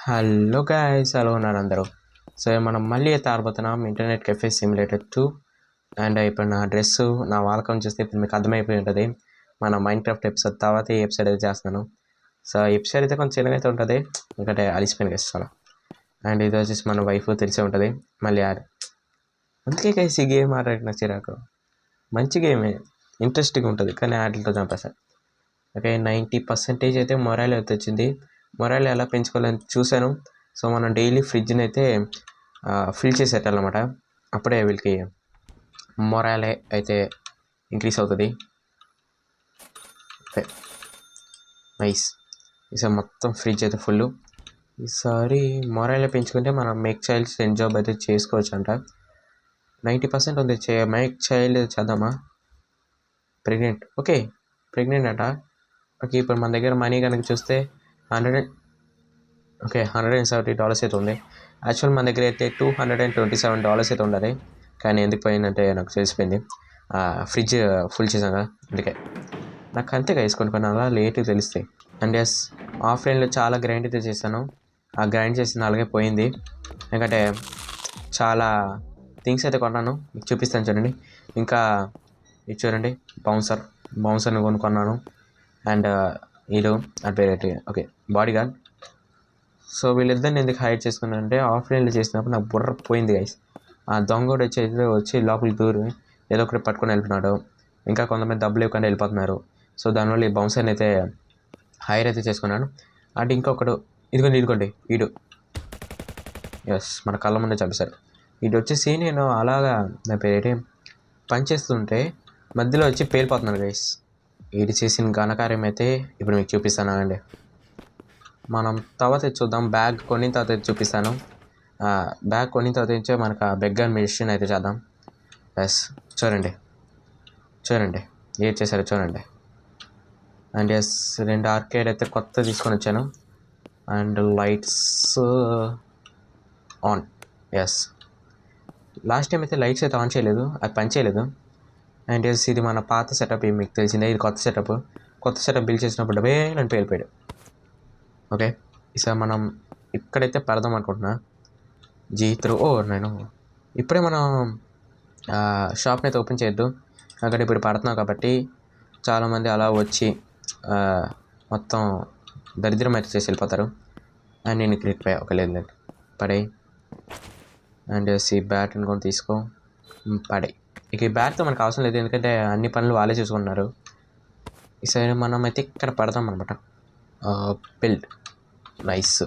Hello guys, ఎలా ఉన్నారు అందరూ? సో మనం మళ్ళీ అయితే ఆడబోతున్నాం ఇంటర్నెట్ కెఫే సిమ్యులేటర్ 2. అండ్ ఇప్పుడు నా డ్రెస్, నా వాలకం చూస్తే ఇప్పుడు మీకు అర్థమైపోయి ఉంటుంది. మన మైన్క్రాఫ్ట్ ఎపిసోడ్ తర్వాత ఈ ఎపిసోడ్ అయితే చేస్తున్నాను. సో ఈ ఎపిసోడ్ అయితే కొంచెం చిన్నగా అయితే ఉంటుంది, ఎందుకంటే అలిసిపోయిన ఇస్తాను. అండ్ ఇది వచ్చేసి మన వైఫ్ తెలిసే ఉంటుంది. మళ్ళీ అందుకే గైస్ ఈ గేమ్ ఆడడానికి నాకు చిరాకు. మంచి గేమే, ఇంట్రెస్టింగ్ ఉంటుంది, కానీ ఆటలతో చంపేస్తాను. ఓకే, 90% అయితే మొరైల్ అయితే వచ్చింది. మొరైల్ ఎలా పెంచుకోవాలని చూశాను. సో మనం డైలీ ఫ్రిడ్జ్ని అయితే ఫిల్ చేసేటాలన్నమాట. అప్పుడే వీళ్ళకి మొరైల్ అయితే ఇంక్రీస్ అవుతుంది. Okay nice. ఈసారి మొత్తం ఫ్రిడ్జ్ అయితే ఫుల్. ఈసారి మొరైల్ పెంచుకుంటే మనం మేక్ చైల్డ్ సెండ్ జాబ్ అయితే చేసుకోవచ్చు అంట. 90% ఉంది. మేక్ చైల్డ్ చేద్దామా? ప్రెగ్నెంట్. ఓకే ప్రెగ్నెంట్ అంట. ఓకే, ఇప్పుడు మన దగ్గర మనీ కనుక చూస్తే $170 అయితే ఉంది. యాక్చువల్ మన దగ్గర అయితే $227 అయితే ఉండదు, కానీ ఎందుకు పోయిందంటే నాకు తెలిసిపోయింది. ఫ్రిడ్జ్ ఫుల్ చేసాం కదా, అందుకే. నాకు అంతే గైస్, కొన్ని అలా లేట్గా తెలుస్తాయి. అండ్ ఎస్, ఆఫ్లైన్లో చాలా గ్రైండ్ అయితే చేశాను. ఆ గ్రైండ్ చేసిన అలాగే పోయింది, ఎందుకంటే చాలా థింగ్స్ అయితే కొన్నాను. మీకు చూపిస్తాను చూడండి. ఇంకా ఇది చూడండి, బౌన్సర్ని కొనుక్కున్నాను. అండ్ ఇది అది పేరేంటి, ఓకే బాడీ గార్డ్. సో వీళ్ళిద్దరిని ఎందుకు హైడ్ చేసుకున్నానంటే ఆఫ్లైన్లో చేసినప్పుడు నాకు బుర్ర పోయింది గైస్. ఆ దొంగోడు వచ్చి లోపలికి దూరి ఏదో ఒకటి పట్టుకొని వెళ్తున్నాడు. ఇంకా కొంతమంది డబ్బులు ఇవ్వకుండా వెళ్ళిపోతున్నారు. సో దానివల్ల ఈ బౌన్సర్ని అయితే హైర్ అయితే చేసుకున్నాను. అంటే ఇంకొకడు ఇదిగోండి వీడు, ఎస్ మన కళ్ళ ముందే చంపేశారు. వీడు వచ్చేసి నేను అలాగా నా పేరేంటి పనిచేస్తుంటే మధ్యలో వచ్చి పేలిపోతున్నాను గైస్. వీడు చేసిన ఘనకార్యం అయితే ఇప్పుడు మీకు చూపిస్తాను అండి. మనం తర్వాత చూద్దాం. బ్యాగ్ కొనిన తర్వాత చూపిస్తాను. బ్యాగ్ కొనిన తర్వాత నుంచే మనకు ఆ బెగ్గర్ మెషిన్ అయితే చేద్దాం. ఎస్ చూడండి ఏం చేశారో చూడండి. అండ్ ఎస్, 2 ఆర్కేడ్ అయితే కొత్త తీసుకొని వచ్చాను. And lights on. Yes, last time అయితే లైట్స్ అయితే ఆన్ చేయలేదు, అది పని చేయలేదు. అండ్ ఎస్, ఇది మన పాత సెటప్, మీకు తెలిసిందే. ఇది కొత్త సెటప్ బిల్డ్ చేసినప్పుడు డబ్బే నన్ను పేలిపోయాడు. ఓకే, ఈసారి మనం ఇక్కడైతే పెడదాం అనుకుంటున్నా. నేను ఇప్పుడే మనం షాప్ని అయితే ఓపెన్ చేయొద్దు, అక్కడ ఇప్పుడు పడుతున్నాం కాబట్టి చాలామంది అలా వచ్చి మొత్తం దరిద్రం అయితే చేసి వెళ్ళిపోతారు. అండ్ నేను క్లిక్ పోయా. ఒక లేదు పడే. అండ్ ఈ బ్యాట్ని కూడా తీసుకో, పడే. ఇక ఈ బ్యాట్తో మనకు అవసరం లేదు, ఎందుకంటే అన్ని పనులు వాళ్ళే చూసుకుంటున్నారు. ఈసారి మనం అయితే ఇక్కడ పడతాం అనమాట. Build nice.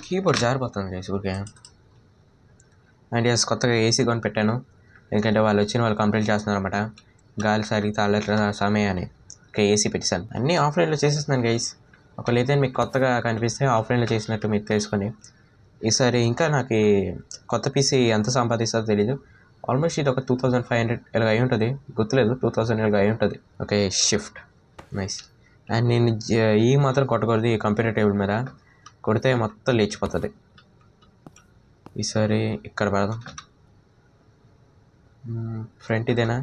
కీబోర్డ్ జారిపోతుంది గైస్ ఊరికే. అండ్ ఎస్, కొత్తగా ఏసీ కొని పెట్టాను, ఎందుకంటే వాళ్ళు కంప్లైంట్ చేస్తున్నారు అనమాట. గాలి సరిగ్గా తాళట్ల సమయాన్ని. ఓకే, ఏసీ పెట్టేశాను. అన్నీ ఆఫ్లైన్లో చేసేస్తున్నాను గైస్. ఒకవేళ ఏదైనా మీకు కొత్తగా కనిపిస్తే ఆఫ్లైన్లో చేసినట్టు మీరు తెలుసుకొని. ఈసారి ఇంకా నాకు కొత్త పీసీ ఎంత సంపాదిస్తుందో తెలీదు. ఆల్మోస్ట్ ఇది ఒక 2500 ఇలాగ అయి ఉంటుంది, గుర్తులేదు. 2000 ఇలాగ అయి ఉంటుంది. Okay, shift nice. అండ్ నేను ఈ మాత్రం కొట్టకూడదు, ఈ కంప్యూటర్ టేబుల్ మీద కొడితే మొత్తం లేచిపోతుంది. ఈసారి ఇక్కడ పెడదాం. ఫ్రంట్ ఇదేనా?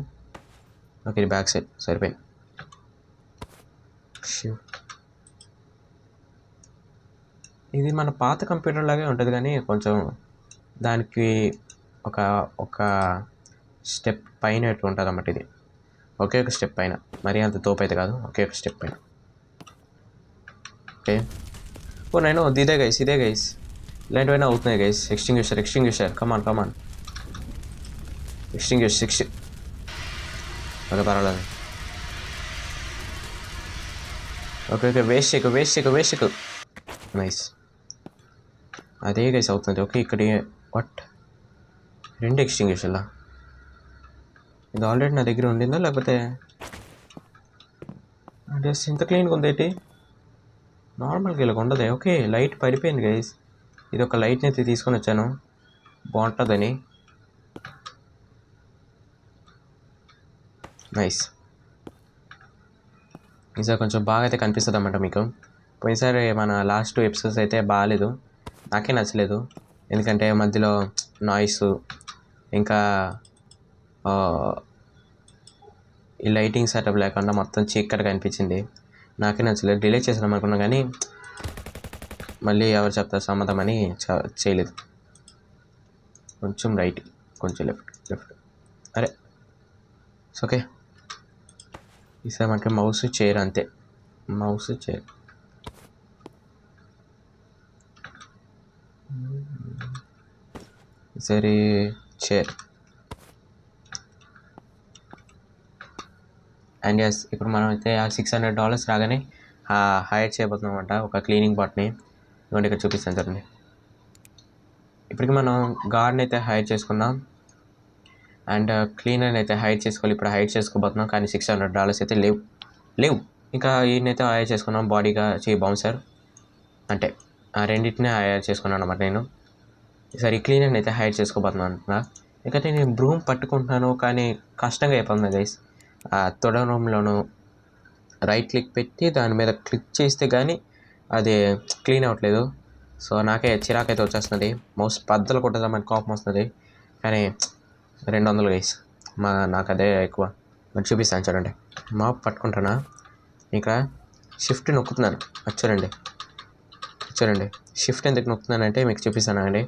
ఓకే, ఇది బ్యాక్ సైడ్ సరిపోయింది. ఇది మన పాత కంప్యూటర్ లాగే ఉంటుంది, కానీ కొంచెం దానికి ఒక స్టెప్ పైన ఉంటుంది అన్నమాట. ఇది ఒకే ఒక స్టెప్ పైన, మరీ అంత తోపు అయితే కాదు, ఒకే ఒక స్టెప్ పైన. ఓకే, నేను ఇదే గైస్ ఇలాంటివైనా అవుతున్నాయి గైస్. ఎక్స్టింగ్యూషర్ కమాన్ ఎక్స్టింగ్యూషర్. ఓకే పర్వాలేదు. ఓకే వేస్ట్ చేయకు. నైస్, అదే గైస్ అవుతుంది. ఓకే, ఇక్కడ వాట్ 2 ఎక్స్టింగ్యూషర్లా? ఇది ఆల్రెడీ నా దగ్గర ఉండిందా లేకపోతే? అంటే ఇంత క్లీన్గా ఉంది ఏంటి? నార్మల్గా ఇలా ఉండదు. ఓకే, లైట్ పడిపోయింది గైస్. ఇది ఒక లైట్ని అయితే తీసుకొని వచ్చాను, బాగుంటుందని. నైస్. ఈసారి కొంచెం బాగా అయితే కనిపిస్తుంది అన్నమాట మీకు. పోయినసారి మన లాస్ట్ 2 ఎపిసోడ్స్ అయితే బాగాలేదు, నాకే నచ్చలేదు. ఎందుకంటే మధ్యలో నాయిస్, ఇంకా ఈ లైటింగ్ సెటప్ లేకుండా మొత్తం చీకటిగా అనిపించింది. నాకే నచ్చలేదు, డిలీట్ చేసాను అనుకున్నా. కానీ మళ్ళీ ఎవరు చెప్తారు సమ్మతం అని చేయలేదు. కొంచెం రైట్, కొంచెం లెఫ్ట్. అరే ఓకే. ఈసారి మనకి మౌస్ చైర్ అంతే. మౌస్ చైర్ సరే. చైర్ అండ్ ఎస్, ఇప్పుడు మనం అయితే ఆ $600 రాగానే హైర్ చేయబోతున్నాం అంట ఒక క్లీనింగ్ బాట్ని. ఇవ్వండి ఇక్కడ చూపిస్తాను చూడండి. ఇప్పటికి మనం గార్డ్ని అయితే హైర్ చేసుకున్నాం అండ్ క్లీనర్ని అయితే హైర్ చేసుకోవాలి. ఇప్పుడు హైర్ చేసుకోబోతున్నాం కానీ $600 అయితే లేవు. ఇంకా ఈయనైతే హైర్ చేసుకున్నాం బాడీగా బౌన్సర్ అంటే ఆ రెండింటినే హైర్ చేసుకున్నాను అన్నమాట నేను. ఈసారి క్లీనర్ని అయితే హైర్ చేసుకోబోతున్నాను అంటున్నా. ఎందుకంటే నేను బ్రూమ్ పట్టుకుంటున్నాను కానీ కష్టంగా అయిపోతుంది గైస్. తొడరంలోనూ రైట్ క్లిక్ పెట్టి దాని మీద క్లిక్ చేస్తే కానీ అది క్లీన్ అవ్వట్లేదు. సో నాకే చిరాకైతే వచ్చేస్తుంది. మౌస్ బద్దలు కొట్టదామని కోపం వస్తుంది కానీ 200 గైస్. నాకు అదే ఎక్కువ. మరి చూపిస్తాను చూడండి. మాప్ పట్టుకుంటానా, ఇంకా షిఫ్ట్ నొక్కుతున్నాను. చూడండి షిఫ్ట్ ఎందుకు నొక్కుతున్నానంటే మీకు చూపిస్తాను అండి.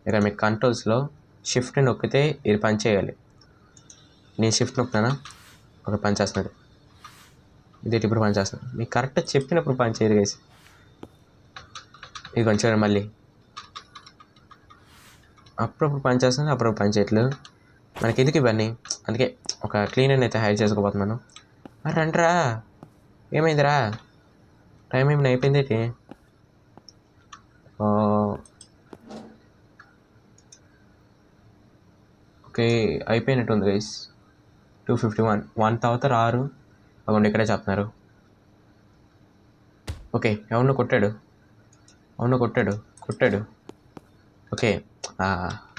ఇక మీకు కంట్రోల్స్లో షిఫ్ట్ నొక్కితే ఇది పని చేయాలి. నేను షిఫ్ట్ నొక్కుతానా, ఒక పని చేస్తున్నది. ఇది ఇప్పుడు పని చేస్తుంది. మీకు కరెక్ట్గా చెప్పినప్పుడు పని చేయదు గైస్. ఇది కొంచెం చూడండి మళ్ళీ అప్పుడప్పుడు పని చేస్తుంది, అప్పుడప్పుడు పని చేయట్లేదు. మనకి ఎందుకు ఇవన్నీ? అందుకే ఒక క్లీనర్ని అయితే హైర్ చేసుకోబోతున్నాను. రండిరా, ఏమైందిరా, టైం ఏమైనా అయిపోయింది ఏంటి? ఓకే అయిపోయినట్టుంది గైస్. 251 1 తర్వాత రారు. అక్కడ ఇక్కడే చెప్తున్నారు. ఓకే ఎవరినో కొట్టాడు. ఓకే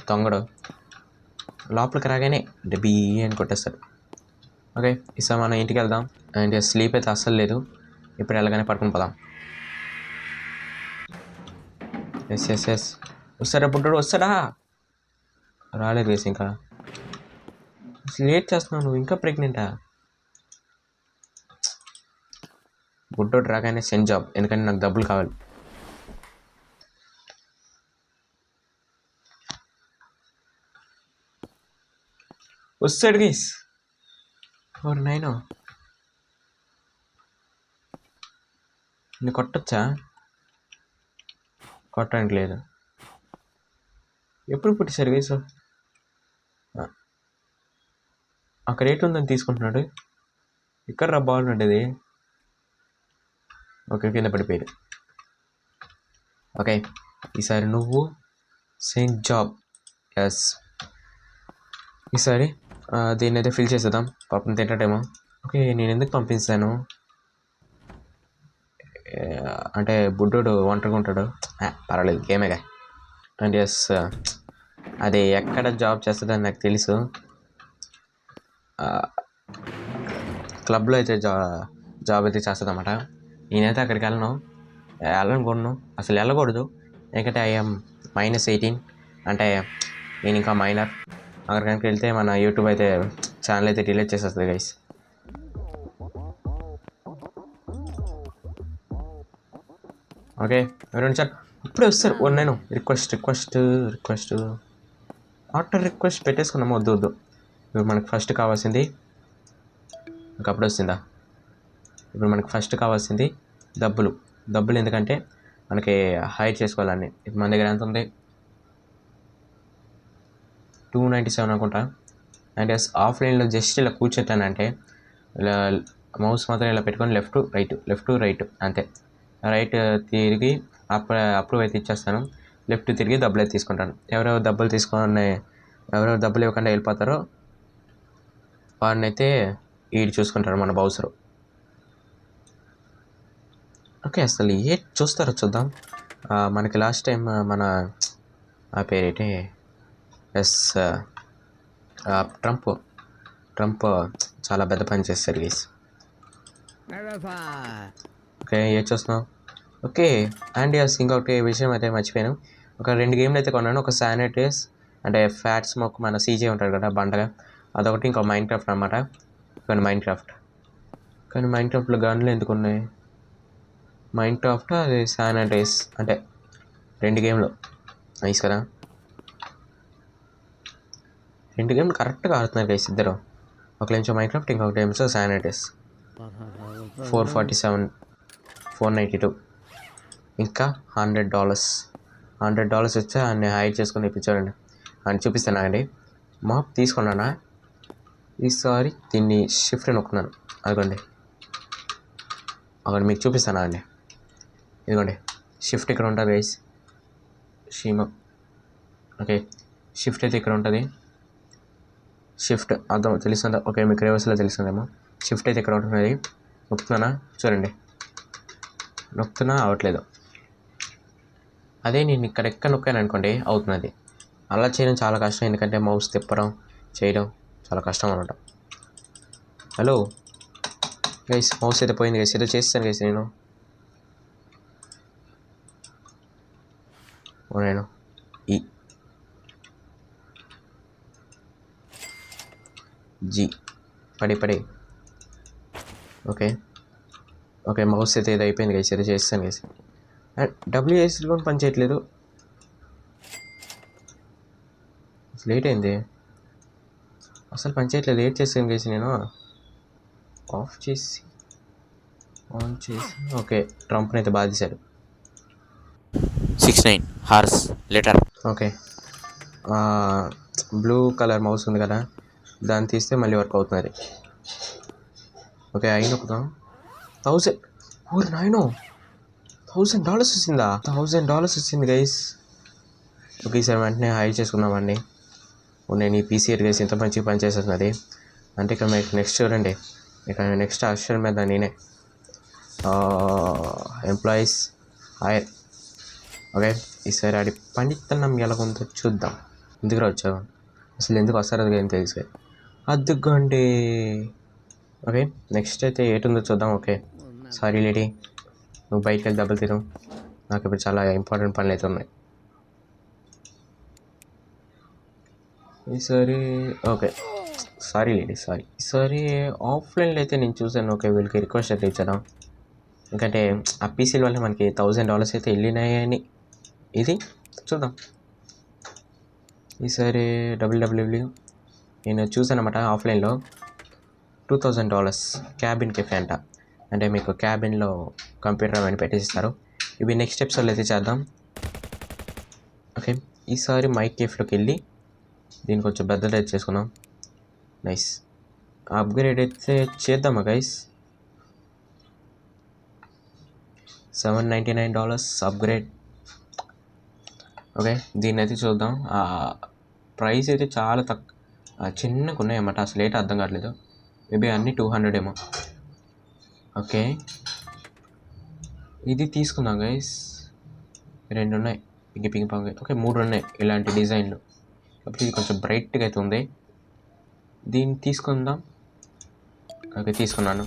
దొంగడు లోపలికి రాగానే డబ్బీ అని కొట్టేస్తాడు. ఓకే ఈసారి మనం ఇంటికి వెళ్దాం. అండ్ స్లీప్ అయితే అస్సలు లేదు. ఇప్పుడు వెళ్ళగానే పడుకుని పోదాం. ఎస్ వస్తాడా బుడ్డోడు, వస్తాడా? రాలేదు వేసి ఇంకా లేట్ చేస్తున్నావు నువ్వు, ఇంకా ప్రెగ్నెంటా? బుడ్డోడు రాగానే సెండ్ జాబ్, ఎందుకంటే నాకు డబ్బులు కావాలి. వస్తాడు గైస్. ఓర్ నైనో, నీ కొట్టచ్చా? కొట్టడానికి లేదు. ఎప్పుడు పుట్టేశారు గైస్? అక్కడ రేట్ ఉందని తీసుకుంటున్నాడు. ఇక్కడ రా బాల్ ఉండేది. ఓకే కింద పడిపోయాడు. ఓకే ఈసారి నువ్వు సెయింట్ జాబ్. ఎస్ ఈసారి దీన్ని అయితే ఫిల్ చేసేద్దాం. పాపం తింటాడేమో. ఓకే నేను ఎందుకు పంపిస్తాను అంటే బుడ్డోడు ఒంటరిగా ఉంటాడు. పర్వాలేదు గేమేగా. అండ్ ఎస్ అది ఎక్కడ జాబ్ చేస్తుందని నాకు తెలుసు. క్లబ్లో అయితే జాబ్ అయితే చేస్తుంది అన్నమాట. నేనైతే అక్కడికి వెళ్ళనుకోను, అసలు వెళ్ళకూడదు. ఎందుకంటే ఐఎమ్ -18 అంటే నేను ఇంకా మైనర్. అక్కడికి వెళ్తే మన యూట్యూబ్ అయితే ఛానల్ అయితే డిలీట్ చేసేస్తుంది గైస్. ఓకే ఎవరైనా సార్ ఇప్పుడే వస్తారు. నేను రిక్వెస్ట్ ఆర్డర్ రిక్వెస్ట్ పెట్టేసుకున్నాము. వద్దు ఇప్పుడు మనకు ఫస్ట్ కావాల్సింది అప్పుడు వస్తుందా? ఇప్పుడు మనకు ఫస్ట్ కావాల్సింది డబ్బులు ఎందుకంటే మనకి హైర్ చేసుకోవాలని. ఇప్పుడు మన దగ్గర ఎంత ఉంది? 297 అనుకుంటా. అండ్ ఆఫ్లైన్లో జస్ట్ ఇలా కూర్చుంటానంటే ఇలా మౌస్ మాత్రం ఇలా పెట్టుకొని లెఫ్ట్ రైట్ అంతే. రైట్ తిరిగి అప్రూవ్ అయితే ఇచ్చేస్తాను. లెఫ్ట్ తిరిగి డబ్బులు అయితే తీసుకుంటాను. ఎవరెవరు డబ్బులు ఇవ్వకుండా వెళ్ళిపోతారో వాడినైతే వీడు చూసుకుంటారు మన బౌసరు. ఓకే అసలు ఏ చూస్తారో చూద్దాం. మనకి లాస్ట్ టైం మన ఆ పేరేంటి ట్రంప్ చాలా పెద్ద పని చేస్తారు గైస్. ఓకే ఏ చూస్తున్నాం. ఓకే అండ్ ఇంకొకటి విషయం అయితే మర్చిపోయాను. ఒక 2 గేమ్లు అయితే కొన్నాను. ఒక శానిటైజ్ అంటే ఫ్యాట్ స్మోక్ మన సీజే ఉంటాడు కదా బండగా, అదొకటి. ఇంకో మైన్క్రాఫ్ట్ అనమాట. కానీ మైన్క్రాఫ్ట్లో గన్లు ఎందుకు ఉన్నాయి? మైన్క్రాఫ్ట్ అది శాన్ అండ్రియాస్ అంటే 2 గేమ్లు నైస్ కదా. 2 గేమ్లు కరెక్ట్గా ఆడుతున్నారు గైస్ ఇద్దరు. ఒక నిమిషం మైన్క్రాఫ్ట్, ఇంకొక గేమ్స్ శాన్ అండ్రియాస్. 447, 492, ఇంకా $100 వచ్చి అన్ని హైడ్ చేసుకొని ఇప్పించాడండి అని చూపిస్తాను అండి. మాప్ తీసుకున్నానా ఈసారి, దీన్ని షిఫ్ట్ నొక్కున్నాను అదిగోండి, అక్కడ మీకు చూపిస్తానా అండి. ఇదిగోండి షిఫ్ట్ ఇక్కడ ఉంటుంది గైస్, షీమా. ఓకే షిఫ్ట్ అయితే ఇక్కడ ఉంటుంది. షిఫ్ట్ అర్థం తెలుస్తుందా? ఓకే మీకు రివర్స్లో తెలుస్తుందేమో. షిఫ్ట్ అయితే ఇక్కడ ఉంటుంది, నొక్కుతున్నానా చూడండి, నొక్కుతున్నా అవ్వట్లేదు. అదే నేను ఇక్కడ ఎక్కడ నొక్కాను అనుకోండి అవుతున్నది. అలా చేయడం చాలా కష్టం, ఎందుకంటే మౌస్ తిప్పడం చేయడం చాలా కష్టం అనమాట. హలో గైస్, మౌస్ అయితే పోయింది గైస్, ఏదో చేస్తాను గైస్ నేను ఈ జీ పడి ఓకే మౌస్ అయితే ఏదో అయిపోయింది గైస్, ఏదో చేస్తాను గైస్. అండ్ డబ్ల్యూఎస్ కూడా పని చేయట్లేదు, లేట్ అయింది అసలు పని చేయట్లేదు. లేట్ చేసాను గైస్, నేను ఆఫ్ చేసి ఆన్ చేసి. ఓకే ట్రంప్ని అయితే బాధేశాడు. 69 horse litre. Okay blue colour mouse ఉంది కదా, దాన్ని తీస్తే మళ్ళీ వర్క్ అవుతుంది. ఓకే అయిన ఒకదాం 1000. ఊరు నాయనో $1,000 వచ్చిందా? $1,000 వచ్చింది గైస్. ఓకే ఈసారి వెంటనే హై చేసుకుందామండి. నేను ఈ పీసీ గైస్ ఇంత మంచిగా పనిచేస్తుంది అంటే ఇక్కడ మీకు నెక్స్ట్ చూడండి, ఇక నెక్స్ట్ అక్షరం మీద నేనే ఎంప్లాయీస్ హైర్. ఓకే ఈసారి ఆడి పనితనం ఎలాగుందో చూద్దాం. ఎందుకు వచ్చావు అసలు, ఎందుకు వస్తారు అది ఏం తెలుసు. అద్దుకోండి. ఓకే నెక్స్ట్ అయితే ఏటుందో చూద్దాం. ఓకే సారీ లేడీ, నువ్వు బయటకు వెళ్ళి దెబ్బలు తిను, నాకు ఇప్పుడు చాలా ఇంపార్టెంట్ పనులు అయితే ఉన్నాయి ఈసారి. ఓకే సారీ లేడీ, ఈసారి ఆఫ్లైన్లో అయితే నేను చూసాను. ఓకే వీళ్ళకి రిక్వెస్ట్ అయితే ఇచ్చాను, ఎందుకంటే ఆ పీసీల వల్ల మనకి $1,000 అయితే వెళ్ళినాయని. ఇది చూద్దాం ఈసారి. డబ్ల్యూడబ్ల్యూఈ నేను చూసాను అన్నమాట ఆఫ్లైన్లో, $2,000 క్యాబిన్ కెఫే అంట. అంటే మీకు క్యాబిన్లో కంప్యూటర్ అవన్నీ పెట్టేసిస్తారు. ఇవి నెక్స్ట్ ఎపిసోడ్లో అయితే చేద్దాం. ఓకే ఈసారి మైక్ కేఫ్లోకి వెళ్ళి దీన్ని కొంచెం పెద్దది చేసుకుందాం. నైస్ అప్గ్రేడ్ అయితే చేద్దామా గైస్. $799 అప్గ్రేడ్. ఓకే దీన్ని అయితే చూద్దాం. ప్రైస్ అయితే చాలా చిన్నగా ఉన్నాయన్నమాట, అసలు ఏంటో అర్థం కావట్లేదు. మేబీ అన్నీ 200 ఏమో. ఓకే ఇది తీసుకుందాం గైస్, 2 ఉన్నాయి పింగి పాంగ్. ఓకే 3 ఉన్నాయి ఇలాంటి డిజైన్లు, కాబట్టి ఇది కొంచెం బ్రైట్గా అయితే ఉంది. దీన్ని తీసుకుందాం. ఓకే తీసుకున్నాను.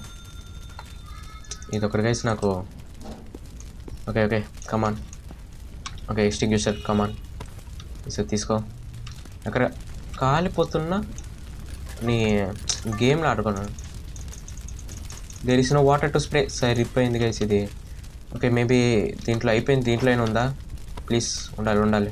ఇది ఒకటి గైస్ నాకు. Okay come on. Okay extinguisher come on, ఈసారి తీసుకో. అక్కడ కాలిపోతున్నా నీ గేమ్లో ఆడుకున్నాను. There is no water to spray. సరిపోయింది గైస్ ఇది. ఓకే మేబీ దీంట్లో అయిపోయింది, దీంట్లో అయినా ఉందా? ప్లీజ్ ఉండాలి.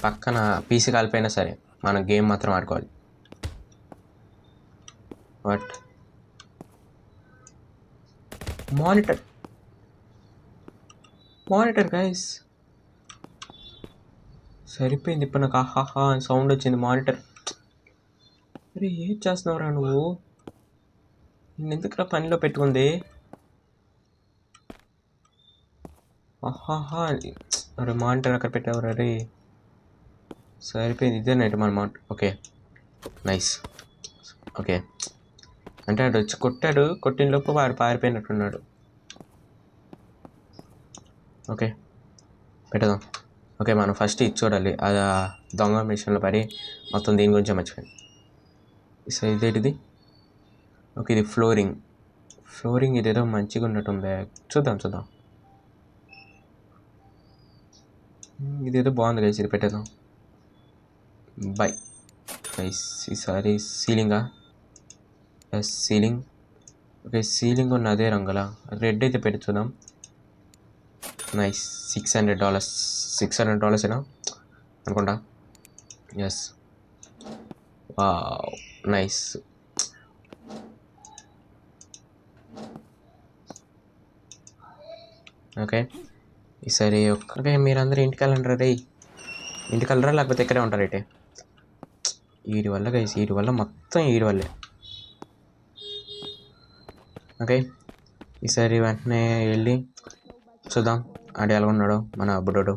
పక్కన పీసీ కాలిపోయినా సరే మనం గేమ్ మాత్రం ఆడుకోవాలి. వాట్ మానిటర్ గైస్ సరిపోయింది. ఇప్పుడు నాకు ఆహాహా అని సౌండ్ వచ్చింది మానిటర్. అరే ఏం చేస్తున్నావురా నువ్వు, నేను ఎందుకురా పనిలో పెట్టుకుంది. ఆహాహా అరే మానిటర్ అక్కడ పెట్టావురా రే. సరిపోయింది ఇదేనంటే మన మాట. Okay nice. ఓకే అంటే వాడు వచ్చి కొట్టిన లోపు వాడు పారిపోయినట్టున్నాడు. ఓకే పెట్టదాం. ఓకే మనం ఫస్ట్ ఇది చూడాలి, అది దొంగ మిషన్లో పడి మొత్తం దీని గురించి మర్చిపోయింది. సో ఇదేంటిది? ఓకే ఇది ఫ్లోరింగ్ ఇదేదో మంచిగా ఉన్నట్టుంది. చూద్దాం. ఇదేదో బాగుంది కదా, ఇది పెట్టేద్దాం. బై. గైస్ ఈసారి సీలింగా ఎస్ సీలింగ్. ఓకే సీలింగ్ ఉన్న అదే రంగులా రెడ్ అయితే పెడుతున్నాం. నైస్ $600 $600 ఏనా అనుకుంటా. Yes wow nice. ఓకే ఈసారి ఓకే మీరందరూ ఇంటికి వెళ్ళండి రే. ఇంటికి వెళ్ళరా లేకపోతే ఇక్కడే ఉంటారు అయితే. వీడి వల్ల గైస్ వీడి వల్ల మొత్తం వీడి వల్లే. ఓకే ఈసారి వెంటనే వెళ్ళి చూద్దాం ఆడు ఎలా ఉన్నాడు మన బుడ్డోడు.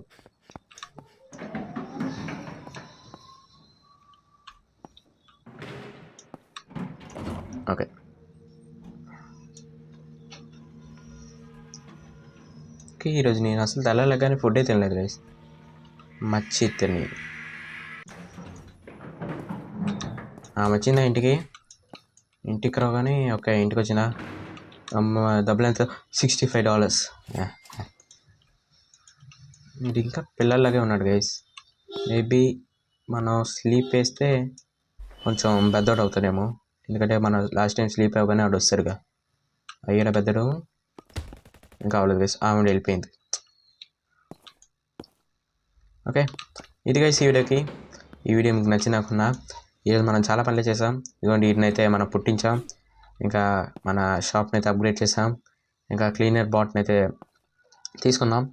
ఓకే ఓకే ఈరోజు నేను అసలు తెల్లలేగానే ఫుడ్ తినలేదు గైస్. మచ్చి తిని వచ్చిందా ఇంటికి రాగానే ఓకే ఇంటికి వచ్చిందా. డబ్బులు ఎంత $65. ఇది ఇంకా పిల్లల్లాగే ఉన్నాడు గైస్. మేబీ మనం స్లీప్ వేస్తే కొంచెం పెద్దోడు అవుతాడేమో. ఎందుకంటే మనం లాస్ట్ టైం స్లీప్ అవ్వగానే ఆడు వస్తాడుగా. అయ్యాడా పెద్దడు ఇంకా అవ్వలేదు గైస్. ఆవిడ వెళ్ళిపోయింది. ఓకే ఇది గైస్ ఈ వీడియో మీకు నచ్చినాకున్నా. ఈరోజు మనం చాలా పనులు చేసాం. ఇదిగోండి వీటినైతే మనం పుట్టించాం. ఇంకా మన షాప్ని అయితే అప్గ్రేడ్ చేసాం. ఇంకా క్లీనర్ బాట్ని అయితే తీసుకున్నాం.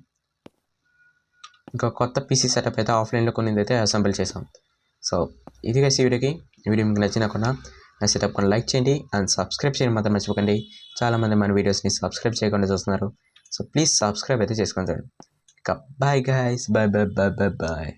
ఇంకా కొత్త పీసీ సెటప్ అయితే ఆఫ్లైన్లో కొన్నిది అయితే అసెంబుల్ చేసాం. సో ఇది గైస్ ఈ వీడియో మీకు నచ్చినాకున్నా నా సెటప్ కొన్ని లైక్ చేయండి అండ్ సబ్స్క్రైబ్ చేయడం మాత్రం మర్చిపోకండి. చాలామంది మన వీడియోస్ని సబ్స్క్రైబ్ చేయకుండా చూస్తున్నారు. సో ప్లీజ్ సబ్స్క్రైబ్ అయితే చేసుకోండి. ఇంకా bye guys, bye bye bye bye bye.